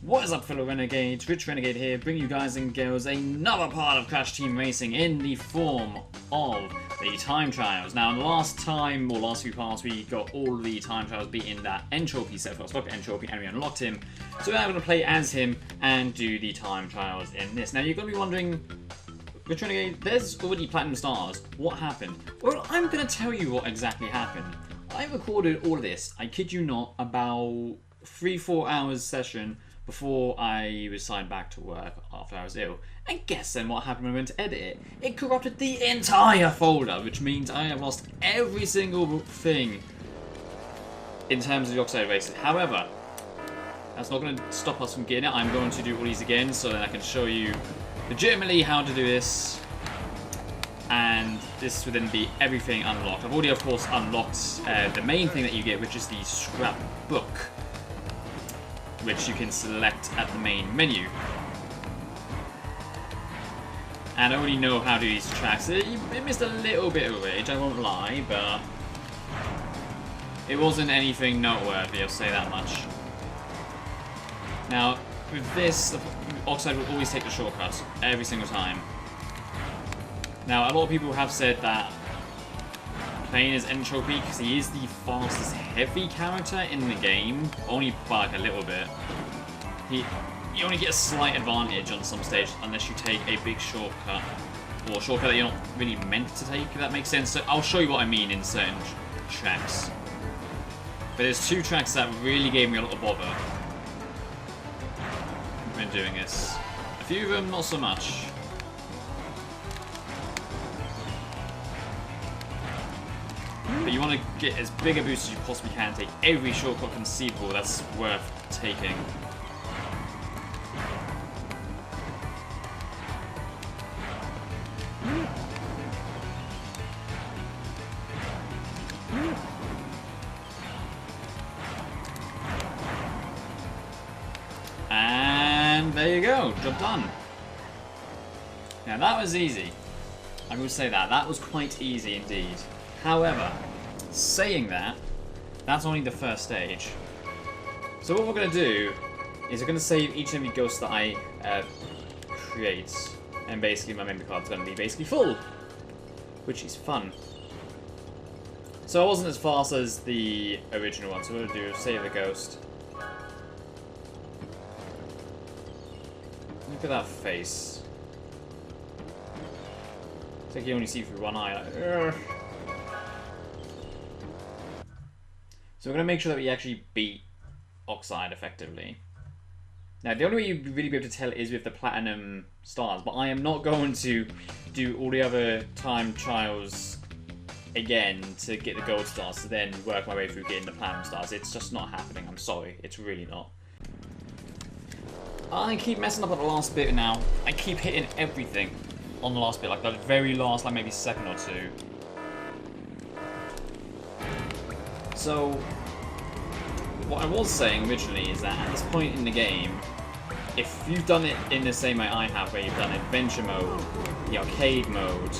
What is up, fellow Renegades? Rich Renegade here, bringing you guys and girls another part of Crash Team Racing in the form of the time trials. Now, last few parts, we got all the time trials beating that Entropy set for us. Look at Entropy, and we unlocked him. So now we're going to play as him and do the time trials in this. Now, you're going to be wondering, Rich Renegade, there's already Platinum Stars. What happened? Well, I'm going to tell you what exactly happened. I recorded all of this, I kid you not, about 3-4 hours session before I was signed back to work after I was ill. And guess then what happened when I went to edit it? It corrupted the entire folder, which means I have lost every single thing in terms of the OXIDE races. However, that's not going to stop us from getting it. I'm going to do all these again so that I can show you legitimately how to do this. And this will then be everything unlocked. I've already, of course, unlocked the main thing that you get, which is the scrapbook, which you can select at the main menu. And I already know how to do these tracks. It missed a little bit of rage, I won't lie, but it wasn't anything noteworthy, I'll say that much. Now, with this, OXIDE will always take the shortcuts every single time. Now, a lot of people have said that playing as Entropy, because he is the fastest heavy character in the game, only by like a little bit, you only get a slight advantage on some stages unless you take a big shortcut, or a shortcut that you're not really meant to take, if that makes sense. So I'll show you what I mean in certain tracks. But there's two tracks that really gave me a lot of bother when doing this. A few of them, not so much. But you want to get as big a boost as you possibly can, take every shortcut conceivable that's worth taking. And there you go, job done. Now that was easy. I will say that. That was quite easy indeed. However, saying that, that's only the first stage. So what we're going to do is we're going to save each and every ghost that I create. And basically my memory card's going to be basically full. Which is fun. So I wasn't as fast as the original one, so what we're going to do is save a ghost. Look at that face. It's like you only see through one eye. Like, ugh. So we're going to make sure that we actually beat OXIDE effectively. Now, the only way you'd really be able to tell is with the Platinum Stars, but I am not going to do all the other time trials again to get the Gold Stars to then work my way through getting the Platinum Stars. It's just not happening, I'm sorry. It's really not. I keep messing up at the last bit now. I keep hitting everything on the last bit, like the very last, like maybe second or two. So, what I was saying originally is that at this point in the game, if you've done it in the same way I have, where you've done Adventure Mode, the Arcade Mode,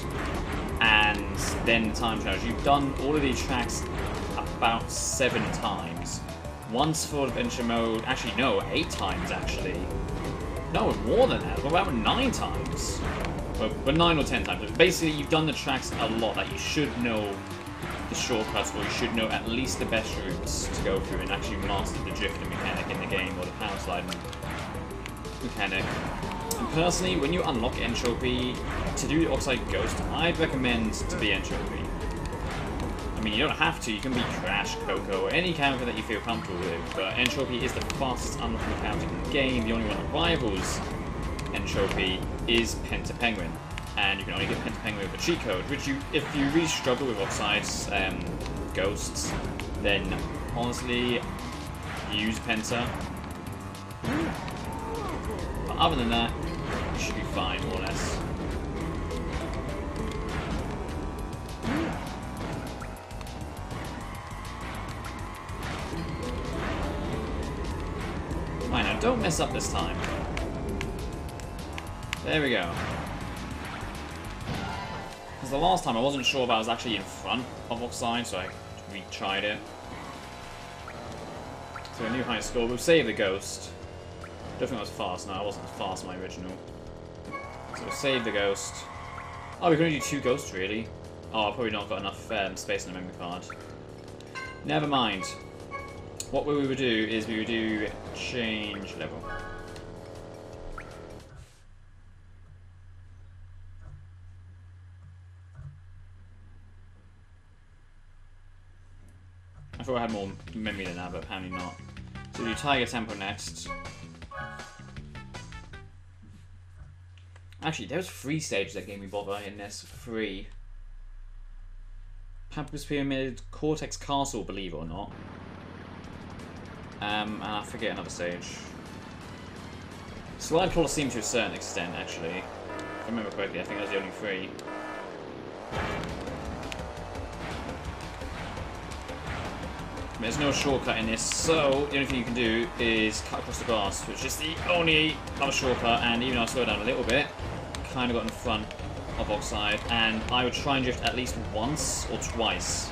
and then Time Trials, you've done all of these tracks about 7 times. Once for Adventure Mode, actually no, 8 times actually. No, more than that, about 9 times. But 9 or 10 times. Basically, you've done the tracks a lot that you should know the shortcuts, or you should know at least the best routes to go through and actually master the drifting mechanic in the game, or the power sliding mechanic. And personally, when you unlock Entropy, to do the OXIDE Ghost, I'd recommend to be Entropy. I mean, you don't have to, you can be Crash, Coco, or any character that you feel comfortable with, but Entropy is the fastest unlockable character in the game. The only one that rivals Entropy is Penta Penguin. And you can only get Penta Penguin with a cheat code, which if you really struggle with OXIDE's ghosts, then honestly, use Penta. But other than that, you should be fine, more or less. Fine, now don't mess up this time. There we go. Because the last time I wasn't sure if I was actually in front of OXIDE, so I retried it. So a new high score. We'll save the ghost. Don't think I was fast. No, I wasn't fast in my original. So we'll save the ghost. Oh, we can only do 2 ghosts, really. Oh, I've probably not got enough space on the memory card. Never mind. What we would do is we would do change level. I thought I had more memory than that, but apparently not. So we do Tiger Temple next. Actually, there was 3 stages that gave me bother in this. 3. Papyrus Pyramid, Cortex Castle, believe it or not. And I forget another stage. Slide Colosseum to a certain extent, actually. If I remember correctly, I think that was the only 3. There's no shortcut in this, so the only thing you can do is cut across the grass, which is the only other shortcut, and even though I slow down a little bit, kind of got in front of Oxide, and I would try and drift at least once or twice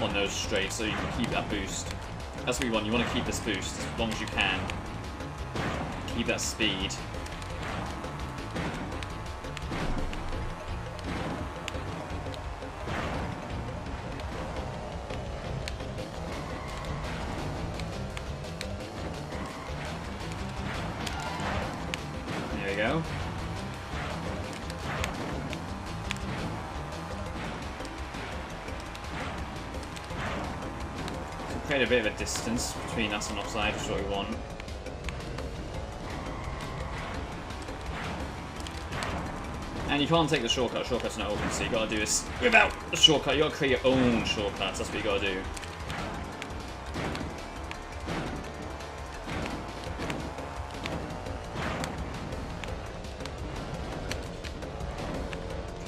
on those straights so you can keep that boost. That's what you want to keep this boost as long as you can. Keep that speed. There we go. Create a bit of a distance between us and Offside, which is what we want. And you can't take the shortcut, shortcut's not open, so you gotta do this without the shortcut. You gotta create your own shortcuts, that's what you gotta do.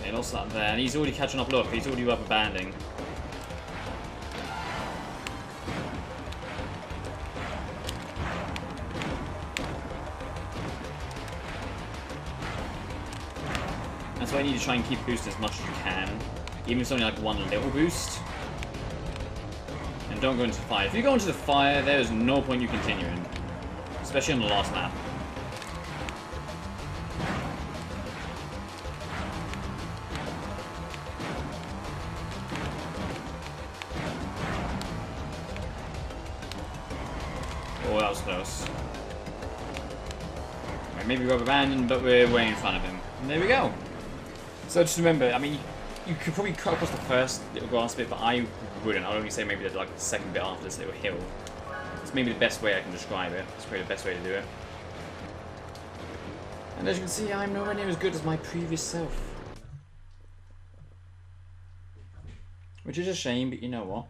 Okay, lost that there, and he's already catching up, look, he's already rubber banding. That's why you need to try and keep boosting as much as you can, even if it's only like one little boost. And don't go into the fire. If you go into the fire, there is no point you continuing, especially on the last lap. Oh, that was close. Right, maybe rubber banding, but we're way in front of him. And there we go. So just remember, I mean, you could probably cut across the first little grass bit, but I wouldn't. I'd only say maybe like the second bit after this little hill. It's maybe the best way I can describe it. It's probably the best way to do it. And as you can see, I'm nowhere near as good as my previous self. Which is a shame, but you know what?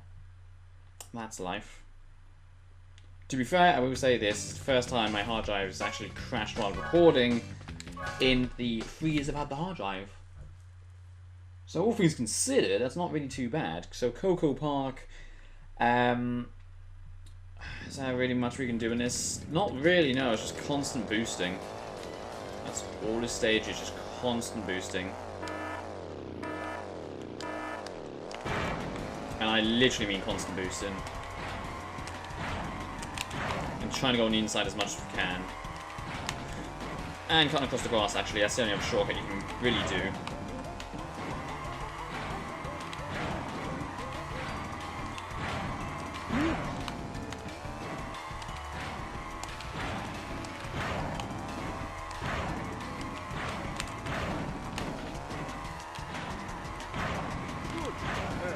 That's life. To be fair, I will say this, it's the first time my hard drive has actually crashed while recording in the 3 years I've had the hard drive. So all things considered, that's not really too bad. So Coco Park, is there really much we can do in this? Not really, no, it's just constant boosting. That's all this stage is, just constant boosting. And I literally mean constant boosting. And trying to go on the inside as much as we can. And cutting across the grass, actually, that's the only other shortcut you can really do.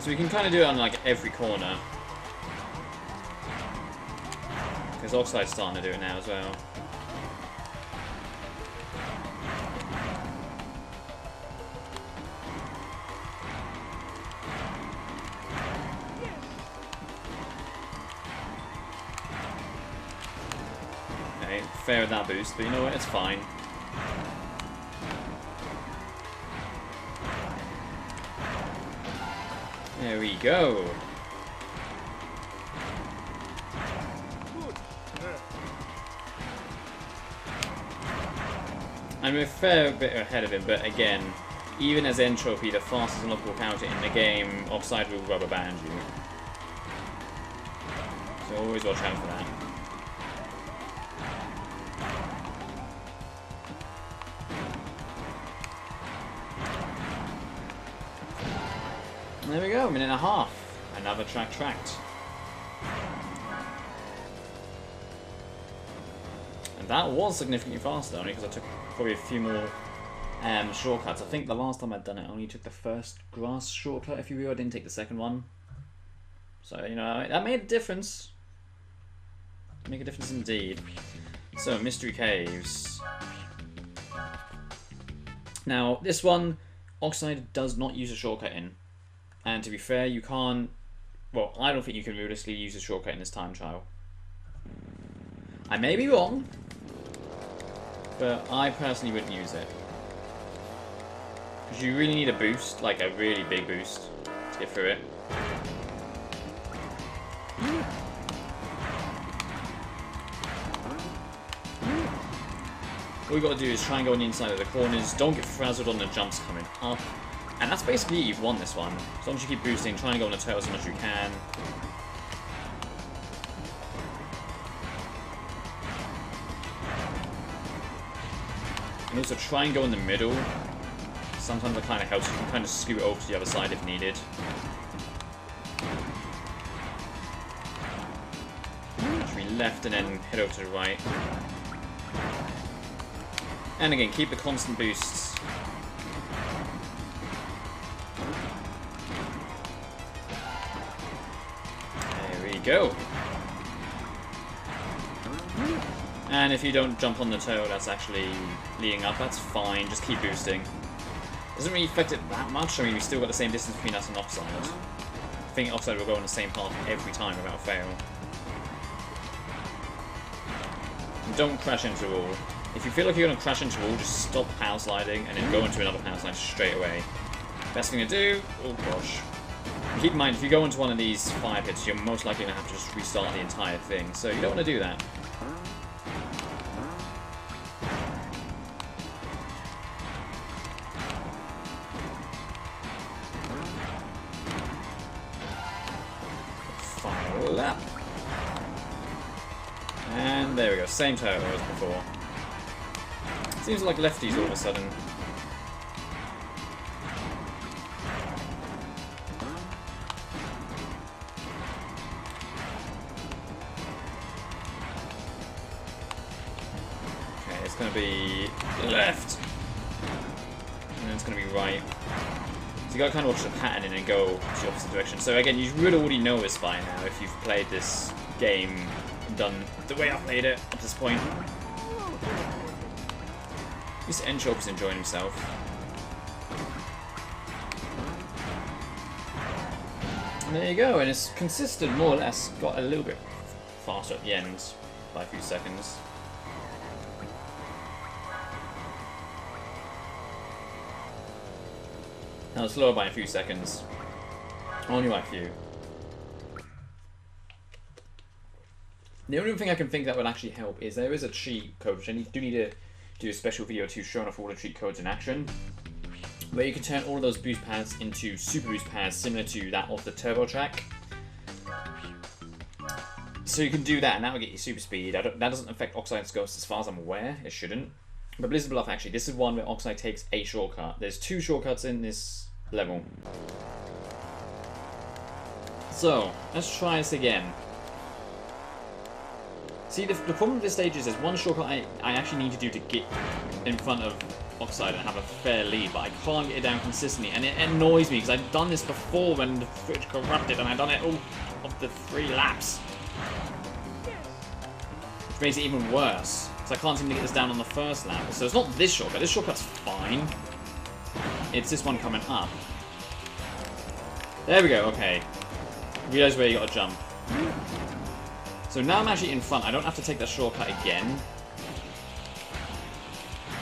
So we can kind of do it on like every corner. Because Oxide's starting to do it now as well. Okay, fair with that boost, but you know what, it's fine. There we go. I'm a fair bit ahead of him, but again, even as entropy, the fastest unlockable counter in the game, Offside will rubber band you. So always watch out for that. And there we go, a minute and a half. Another track tracked. And that was significantly faster, only because I took probably a few more shortcuts. I think the last time I'd done it, I only took the first grass shortcut, if you will. I didn't take the second one. So, you know, that made a difference. Make a difference indeed. So, Mystery Caves. Now, this one, Oxide does not use a shortcut in. And to be fair, you can't... Well, I don't think you can realistically use a shortcut in this time trial. I may be wrong, but I personally wouldn't use it. Because you really need a boost, like a really big boost, to get through it. All you got to do is try and go on the inside of the corners, don't get frazzled on the jumps coming up. And that's basically it, you've won this one. As long as you keep boosting, try and go on the turtle as much as you can. And also try and go in the middle. Sometimes that kind of helps. You can kind of scoot it over to the other side if needed. Actually left and then head over to the right. And again, keep the constant boosts. There we go. And if you don't jump on the toe that's actually leading up, that's fine. Just keep boosting. Doesn't really affect it that much. I mean, we still got the same distance between us and Oxide. I think Oxide will go on the same path every time without fail. And don't crash into a wall. If you feel like you're going to crash into a wall, just stop power sliding and then go into another power slide straight away. Best thing to do, oh gosh. And keep in mind, if you go into one of these fire pits, you're most likely going to have to just restart the entire thing. So you don't want to do that. Final lap. And there we go, same turtle as before. Seems like lefties all of a sudden. Okay, it's going to be left. And then it's going to be right. So you got to kind of watch the pattern and then go to the opposite direction. So again, you would already know this by now if you've played this game and done the way I've played it up to this point. At least Enchop is enjoying himself. And there you go, and it's consistent more or less. Got a little bit faster at the end by a few seconds. Now it's slower by a few seconds. Only by a few. The only thing I can think that would actually help is there is a cheat code, which I do need to do a special video to showing off all the cheat codes in action, where you can turn all of those boost pads into super boost pads similar to that of the turbo track. So you can do that and that will get you super speed. That doesn't affect Oxide's Ghost as far as I'm aware, it shouldn't. But Blizzard Bluff actually, this is one where Oxide takes a shortcut. There's 2 shortcuts in this level. So, let's try this again. See, the problem with this stage is there's one shortcut I actually need to do to get in front of Oxide and have a fair lead, but I can't get it down consistently, and it annoys me because I've done this before when the footage corrupted, and I've done it all of the 3 laps. Which makes it even worse, because I can't seem to get this down on the first lap. So it's not this shortcut, this shortcut's fine. It's this one coming up. There we go, okay. Realize where you gotta jump. So now I'm actually in front. I don't have to take that shortcut again.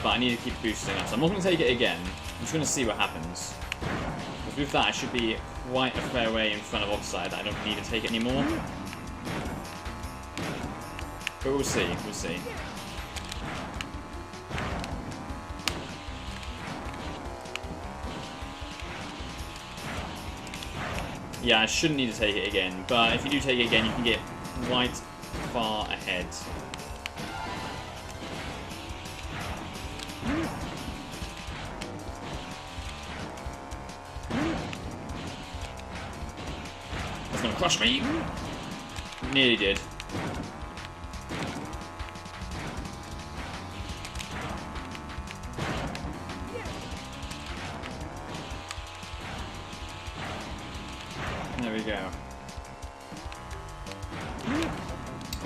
But I need to keep boosting up. So I'm not going to take it again. I'm just going to see what happens. Because with that, I should be quite a fair way in front of Oxide. I don't need to take it anymore. But we'll see. We'll see. Yeah, I shouldn't need to take it again. But if you do take it again, you can get quite far ahead. crush me! Nearly did. There we go.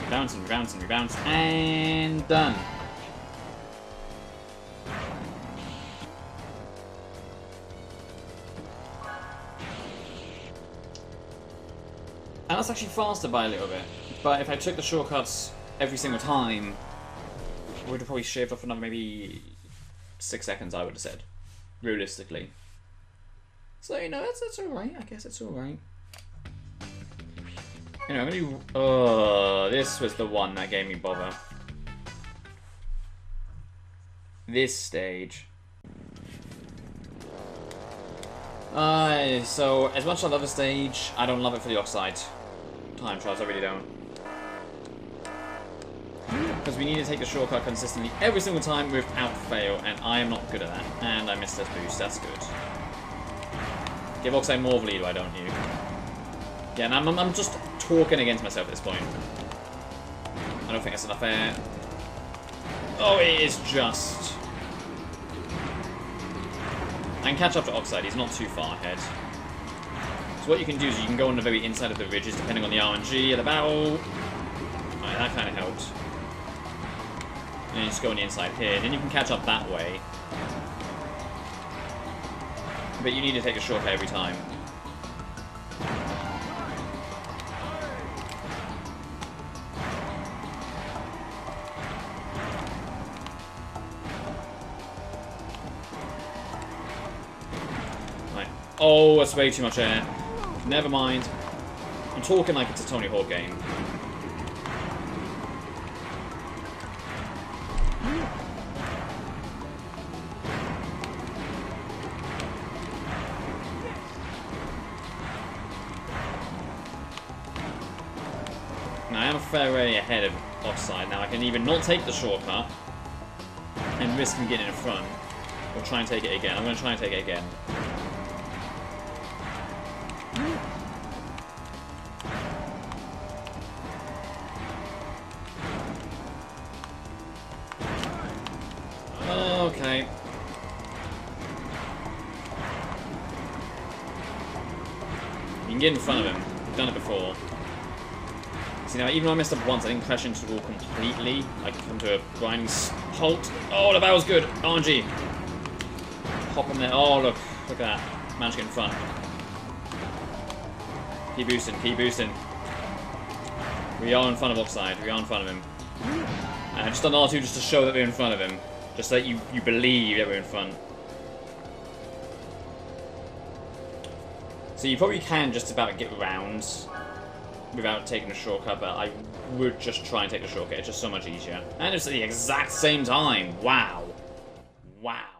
Rebounce and rebounce and rebounce, and done. And that's actually faster by a little bit. But if I took the shortcuts every single time, I would have probably shaved off another maybe 6 seconds, I would have said. Realistically. So, you know, that's alright. I guess it's alright. Anyway, I'm gonna do... Oh, this was the one that gave me bother. This stage. So, as much as I love the stage, I don't love it for the OXIDE time trials, I really don't. Because we need to take the shortcut consistently every single time without fail, and I am not good at that. And I missed this boost, that's good. Give OXIDE more of a lead, why don't you? Yeah, and I'm just talking against myself at this point. I don't think that's enough air. Oh, it is just... I can catch up to OXIDE, he's not too far ahead. So what you can do is you can go on the very inside of the ridges, depending on the RNG of the battle. Alright, that kind of helped. And then you just go on the inside here, and then you can catch up that way. But you need to take a shortcut every time. Right. Oh, that's way too much air. Never mind. I'm talking like it's a Tony Hawk game. Now I am a fair way ahead of OXIDE. Now I can either not take the shortcut and risk him getting in front, or try and take it again. I'm going to try and take it again. Okay. You can get in front of him. We've done it before. See now, even though I messed up once, I didn't crash into the wall completely. I could come to a grinding halt. Oh, the battle's good. RNG. Hop in there. Oh, look. Look at that. Managed to get in front. Keep boosting. Keep boosting. We are in front of OXIDE. We are in front of him. And I just done R2 just to show that we're in front of him. Just so that you believe that we're in front. So you probably can just about get around without taking a shortcut, but I would just try and take the shortcut. It's just so much easier. And it's at the exact same time. Wow. Wow.